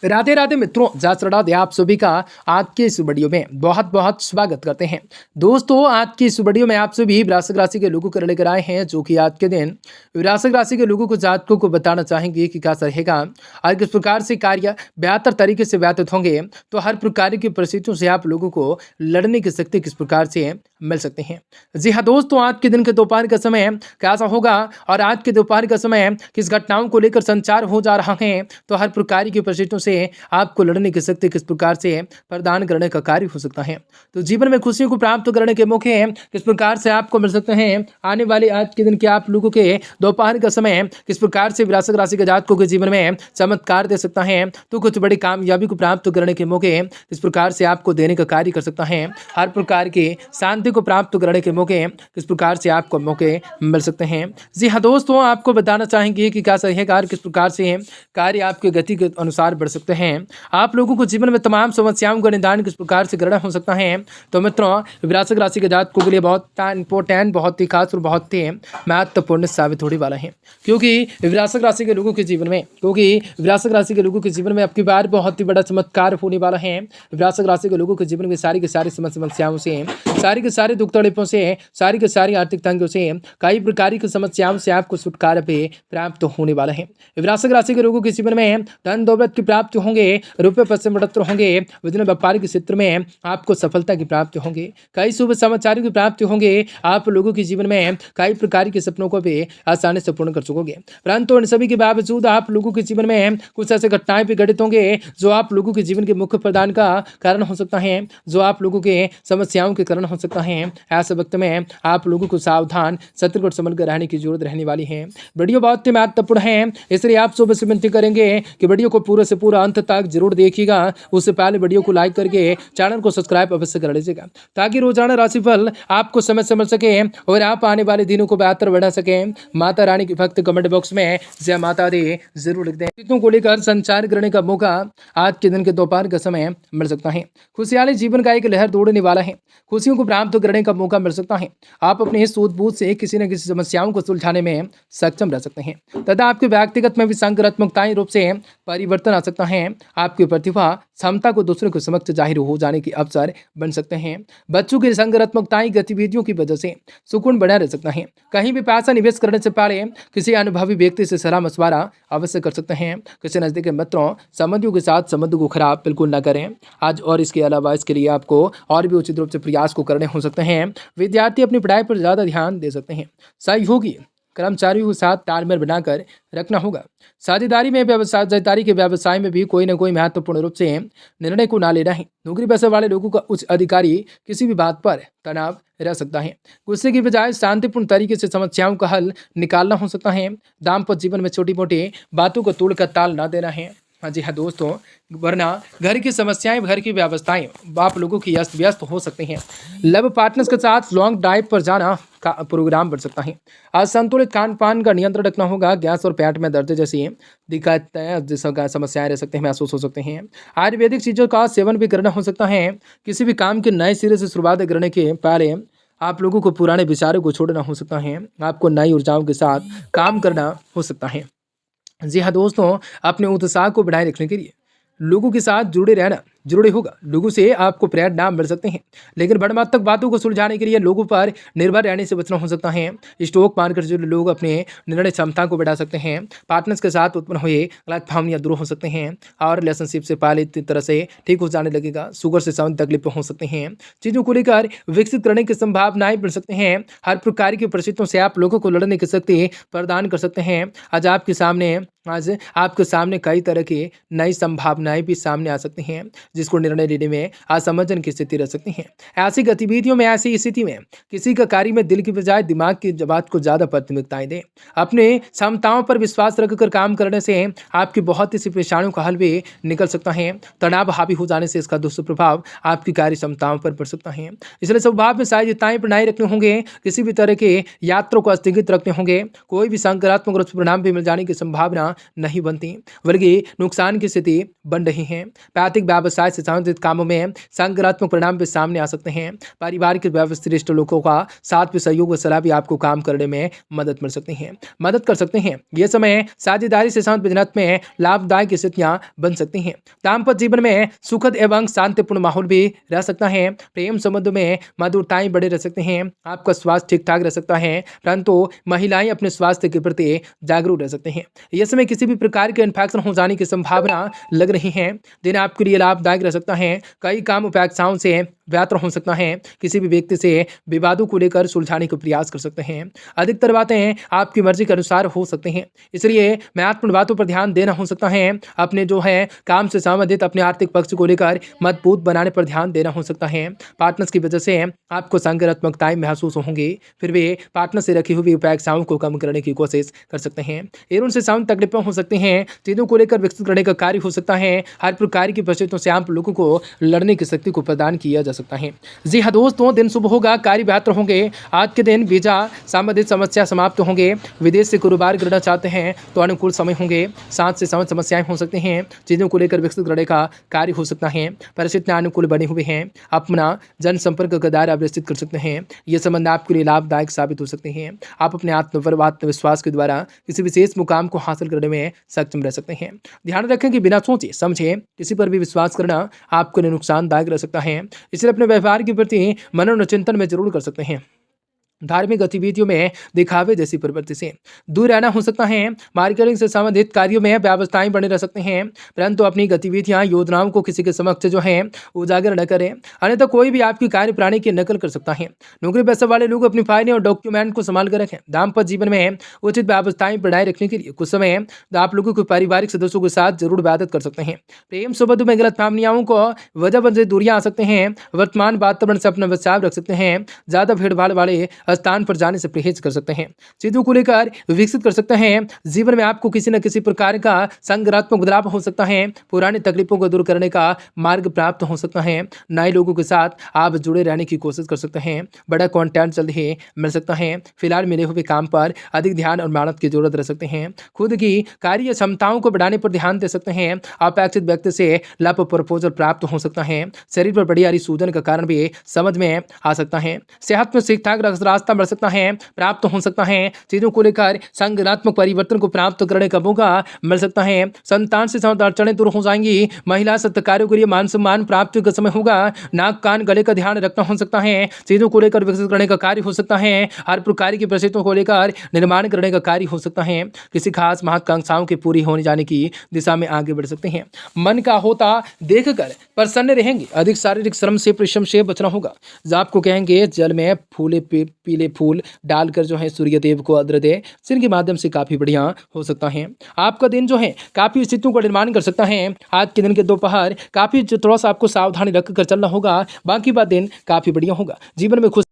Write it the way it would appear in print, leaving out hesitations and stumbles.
राधे राधे मित्रों, जय श्री राधे। आप सभी का आज के इस वीडियो में बहुत बहुत स्वागत करते हैं। दोस्तों, आज की इस वीडियो में आप सभी वृश्चिक राशि के लोगों को लेकर आए हैं, जो कि आज के दिन वृश्चिक राशि के लोगों को जातकों को बताना चाहेंगे कि कैसा रहेगा और किस प्रकार से कार्य बेहतर तरीके से व्यतीत होंगे। तो हर प्रकार की परिस्थितियों से आप लोगों को लड़ने की शक्ति किस प्रकार से मिल सकते हैं। जी हाँ दोस्तों, आज के दिन के दोपहर का समय कैसा होगा और आज के दोपहर का समय किस घटनाओं को लेकर संचार हो जा रहा है, तो हर प्रकार की परिस्थितियों से आपको लड़ने की शक्ति किस प्रकार से प्रदान करने का कार्य हो सकता है। तो जीवन में खुशियों को प्राप्त करने के मौके किस प्रकार से आपको मिल सकते हैं। आने वाले आज के दिन के आप लोगों के दोपहर का समय किस प्रकार से वृश्चिक राशि के जातकों के जीवन में चमत्कार दे सकता है। तो कुछ बड़ी कामयाबी को प्राप्त करने के मौके किस प्रकार से आपको देने का कार्य कर सकता है। हर प्रकार की शांति को प्राप्त करने के मौके किस प्रकार से आपको मौके मिल सकते हैं। जी हाँ दोस्तों, आपको बताना चाहेंगे कि क्या सही है कार्य किस प्रकार से कार्य आपके गति के अनुसार बढ़ सकते हैं। आप लोगों को जीवन में तमाम समस्याओं का निदान किस प्रकार से करना हो सकता है। तो मित्रों, वृश्चिक राशि के जातकों के लिए बहुत इंपॉर्टेंट, बहुत ही खास और बहुत ही महत्वपूर्ण साबित होने वाला है, क्योंकि वृश्चिक राशि के लोगों के जीवन में आपकी बार बहुत ही बड़ा चमत्कार होने वाला है। वृश्चिक राशि के लोगों के जीवन में सारी की सारी समस्याओं से, सारी के सारे दुख तकलीफों से, सारी के सारी आर्थिक तंगियों से, कई प्रकार की समस्याओं से आपको छुटकारा भी प्राप्त होने वाला है। वृश्चिक राशि के लोगों के जीवन में धन दौलत की प्राप्ति होंगे, रुपये पैसे बढ़ोतरी होंगे, विभिन्न व्यापारिक क्षेत्र में आपको सफलता की प्राप्ति होंगे, कई शुभ समाचारों की प्राप्ति होंगे। आप लोगों के जीवन में कई प्रकार के सपनों को भी आसानी से पूर्ण कर सकोगे। परंतु इन सभी के बावजूद आप लोगों के जीवन में कुछ ऐसे घटनाएं भी घटित होंगे जो आप लोगों के जीवन के मुख्य प्रदान का कारण हो सकता है, जो आप लोगों के समस्याओं के कारण हो सकता है। ऐसे वक्त में आप लोगों को सावधान, सतर्क और संभल कर रहने की जरूरत रहने वाली है। वीडियो बहुत ही महत्वपूर्ण है, इसलिए आप सुबह से विनती करेंगे कि वीडियो को पूरे से पूरा अंत तक जरूर देखिएगा। उससे पहले वीडियो को लाइक करके चैनल को सब्सक्राइब अवश्य कर लीजिएगा, ताकि रोजाना राशिफल आपको समय से मिल सके और आप आने वाले दिनों को बेहतर बना सके। माता रानी के भक्त कमेंट बॉक्स में जय माता दी जरूर लिख दें। चीजों को लेकर संचार करने का मौका आज के दिन के दोपहर का समय मिल सकता है। खुशहाली जीवन का एक लहर दौड़ने वाला है, खुशियों को प्राप्त करने का मौका मिल सकता है। आप अपने सूझबूझ से किसी न किसी समस्याओं को सुलझाने में सक्षम रह सकते हैं तथा आपके व्यक्तिगत में भी सकारात्मकता रूप से परिवर्तन आ सकता है। आपकी प्रतिभा क्षमता को दूसरों के समक्ष जाहिर हो जाने के अवसर बन सकते हैं। बच्चों की सकारात्मकताई गतिविधियों की वजह से सुकून बना रह सकता है। कहीं भी पैसा निवेश करने से पहले किसी अनुभवी व्यक्ति से सलाह मशवरा अवश्य कर सकते हैं। किसी नजदीकी मित्रों संबंधियों के साथ संबंध को खराब बिल्कुल न करें आज, और इसके अलावा इसके लिए आपको और भी उचित रूप से प्रयास को करने हो सकते हैं। विद्यार्थी अपनी पढ़ाई पर ज्यादा ध्यान दे सकते हैं। सहयोगी कर्मचारियों के साथ तालमेल बनाकर रखना होगा। साझेदारी के व्यवसाय में भी कोई न कोई महत्वपूर्ण रूप से निर्णय को ना लेना है। नौकरी पेशे वाले लोगों का उच्च अधिकारी किसी भी बात पर तनाव रह सकता है। गुस्से की बजाय शांतिपूर्ण तरीके से समस्याओं का हल निकालना हो सकता है। दाम्पत्य जीवन में छोटी मोटी बातों को तोड़कर ताल ना देना है। हाँ जी हाँ दोस्तों, वरना घर की समस्याएं, घर की व्यवस्थाएं आप लोगों की अस्त व्यस्त हो सकती हैं। लव पार्टनर्स के साथ लॉन्ग ड्राइव पर जाना का प्रोग्राम बढ़ सकता है। आज संतुलित खान पान का नियंत्रण रखना होगा। गैस और पेट में दर्द जैसी दिक्कतें, जिसका समस्याएं रह सकते हैं, महसूस हो सकते हैं। आयुर्वेदिक चीज़ों का सेवन भी करना हो सकता है। किसी भी काम के नए सिरे से शुरुआत करने के पहले आप लोगों को पुराने विचारों को छोड़ना हो सकता है। आपको नई ऊर्जाओं के साथ काम करना हो सकता है। जी हाँ दोस्तों, अपने उत्साह को बनाए रखने के लिए लोगों के साथ जुड़े रहना जरूरी होगा। लोगों से आपको प्रेरणा मिल सकते हैं, लेकिन बड़मात्मक बातों को सुलझाने के लिए लोगों पर निर्भर रहने से बचना हो सकता है। स्टॉक मार्केट से जुड़े लोग अपने निर्णय क्षमता को बढ़ा सकते हैं। पार्टनर्स के साथ उत्पन्न हुए गलतफहमियां दूर हो सकते हैं और रिलेशनशिप से पहले तरह से ठीक हो जाने लगेगा। शुगर से संबंधित तकलीफ हो सकते हैं। चीज़ों को लेकर विकसित करने की संभावनाएं बढ़ सकते हैं। हर प्रकार की परिस्थितियों से आप लोगों को लड़ने की शक्ति प्रदान कर सकते हैं। आज आपके सामने कई तरह की नई संभावनाएं भी सामने आ सकती हैं, जिसको निर्णय लेने में असमंजस की स्थिति रह सकती है। ऐसी गतिविधियों में, ऐसी स्थिति में किसी का कार्य में दिल की बजाय दिमाग की बात को ज्यादा प्राथमिकताएं दें। अपने क्षमताओं पर विश्वास रखकर काम करने से आपकी बहुत सी परेशानियों का हल भी निकल सकता है। तनाव हावी हो जाने से इसका दुष्प्रभाव आपकी कार्य क्षमताओं पर पड़ सकता है। इसलिए स्वभाव में साझेदारी बनाए रखने होंगे। किसी भी तरह के यात्रा को स्थगित रखने होंगे। कोई भी सकारात्मक परिणाम भी मिल जाने की संभावना नहीं बनती, बल्कि नुकसान की स्थिति बन रही है। पैतृक व्यवसाय व्यवसाय से संबंधित कामों में सकारात्मक परिणाम भी सामने आ सकते हैं। पारिवारिक व्यवस्थित लोगों का साथ में सहयोग व सलाह भी आपको काम करने में मदद कर सकते हैं। यह समय साझेदारी से संबंधित बिजनेस में लाभदायक स्थितियां बन सकती हैं। दाम्पत्य जीवन में सुखद एवं शांतिपूर्ण माहौल भी रह सकता है। प्रेम संबंध में मधुरताएं बड़े रह सकते हैं। आपका स्वास्थ्य ठीक ठाक रह सकता है, परंतु महिलाएं अपने स्वास्थ्य के प्रति जागरूक रह सकते हैं। यह समय किसी भी प्रकार के इन्फेक्शन हो जाने की संभावना लग रही है। दिन आपके लिए लाभदायक रह सकता है। कई काम अपेक्षाओं से बेहतर हो सकता है। किसी भी व्यक्ति से विवादों को लेकर सुलझाने का प्रयास कर सकते हैं। अधिकतर बातें आपकी मर्जी के अनुसार हो सकती हैं, इसलिए महत्वपूर्ण बातों पर ध्यान देना हो सकता है। अपने जो है काम से संबंधित अपने आर्थिक पक्ष को लेकर मजबूत बनाने पर ध्यान देना हो सकता है। पार्टनर्स की वजह से आपको सकारात्मकताएं महसूस होंगी, फिर वे पार्टनर से रखी हुई अपेक्षाओं को कम करने की कोशिश कर सकते हैं। एवं से साउंड तकलीफें हो सकती हैं। चीजों को लेकर विकसित करने का कार्य हो सकता है। हर प्रकार की परिस्थितियों से आप लोगों को लड़ने की शक्ति को प्रदान किया जा सकता है। जी हाँ दोस्तों, दिन शुभ होगा, कार्य बेहतर होंगे। आज के दिन वीजा संबंधित समस्या समाप्त होंगे। विदेश से कारोबार करना चाहते हैं तो अनुकूल समय होंगे। साथ से साथ समस्याएं हो सकती हैं। चीजों को लेकर विकसित करने का कार्य हो सकता है। परिस्थितियां अनुकूल बने हुए हैं। अपना जनसंपर्क का दायरा विस्तृत कर सकते हैं। ये संबंध आपके लिए लाभदायक साबित हो सकते हैं। आप अपने आत्मविश्वास के द्वारा किसी विशेष मुकाम को हासिल करने में सक्षम रह सकते हैं। ध्यान रखें कि बिना सोचे समझे किसी पर भी विश्वास करना आपके लिए नुकसानदायक रह सकता है। इसलिए अपने व्यवहार के प्रति मनोचिंतन में जरूर कर सकते हैं। धार्मिक गतिविधियों में दिखावे जैसी प्रवृत्ति से दूर रहना हो सकता है। मार्केटिंग से संबंधित कार्यों में व्यवस्थाएं बने रह सकते हैं, परंतु अपनी गतिविधियां योजनाओं को किसी के समक्ष जो है उजागर न करें, अन्यथा कोई भी आपकी कार्यप्रणाली की नकल कर सकता है। नौकरी पेशा वाले लोग अपनी फाइलें और डॉक्यूमेंट को संभाल कर रखें। दाम्पत्य जीवन में उचित व्यवस्थाएं बनाए रखने के लिए कुछ समय आप लोगों को पारिवारिक सदस्यों के साथ जरूर इबादत कर सकते हैं। प्रेम संबंध में गलतफहमियों को वजह से दूरियां आ सकते हैं। वर्तमान वातावरण से अपना बचाव रख सकते हैं। ज्यादा भीड़ भाड़ वाले स्थान पर जाने से परहेज कर सकते हैं। चीजों को लेकर विकसित कर सकते हैं। जीवन में आपको किसी न किसी प्रकार का सकारात्मक बदलाव हो सकता है। पुरानी तकलीफों को दूर करने का मार्ग प्राप्त हो सकता है। नए लोगों के साथ आप जुड़े रहने की कोशिश कर सकते हैं। बड़ा कंटेंट जल्द ही मिल सकता है। फिलहाल मिले हुए काम पर अधिक ध्यान और मेहनत की जरूरत रह सकते हैं। खुद की कार्य क्षमताओं को बढ़ाने पर ध्यान दे सकते हैं। अपेक्षित व्यक्ति से लाभ प्रपोजल प्राप्त हो सकता है। शरीर पर बड़ी यारी सूजन का कारण भी समझ में आ सकता है। सेहत में ठीक ठाक रास्ता बढ़ सकता है, प्राप्त हो सकता है। चीजों को लेकर सकारात्मक परिवर्तन को प्राप्त करने का मौका मिल सकता है। संतान से संबंधित अड़चनें दूर हो जाएंगी। महिला सत्कार्यों के लिए मान सम्मान प्राप्ति का समय होगा। नाक कान गले का ध्यान रखना हो सकता है। चीजों को लेकर विकसित करने का कार्य हो सकता है। हर प्रकार की परिस्थितियों को लेकर निर्माण करने का कार्य हो सकता है। किसी खास महत्वाकांक्षाओं के पूरी होने जाने की दिशा में आगे बढ़ सकते हैं। मन का होता देखकर प्रसन्न रहेंगे। अधिक शारीरिक श्रम से परिश्रम से बचना होगा। आपको कहेंगे जल में पीले फूल डालकर जो है सूर्य देव को अर्घ्य दे, जिनके माध्यम से काफी बढ़िया हो सकता है। आपका दिन जो है काफी स्थितियों का निर्माण कर सकता है। आज के दिन के दोपहर काफी थोड़ा सा आपको सावधानी रखकर चलना होगा। बाकी बात दिन काफी बढ़िया होगा। जीवन में खुश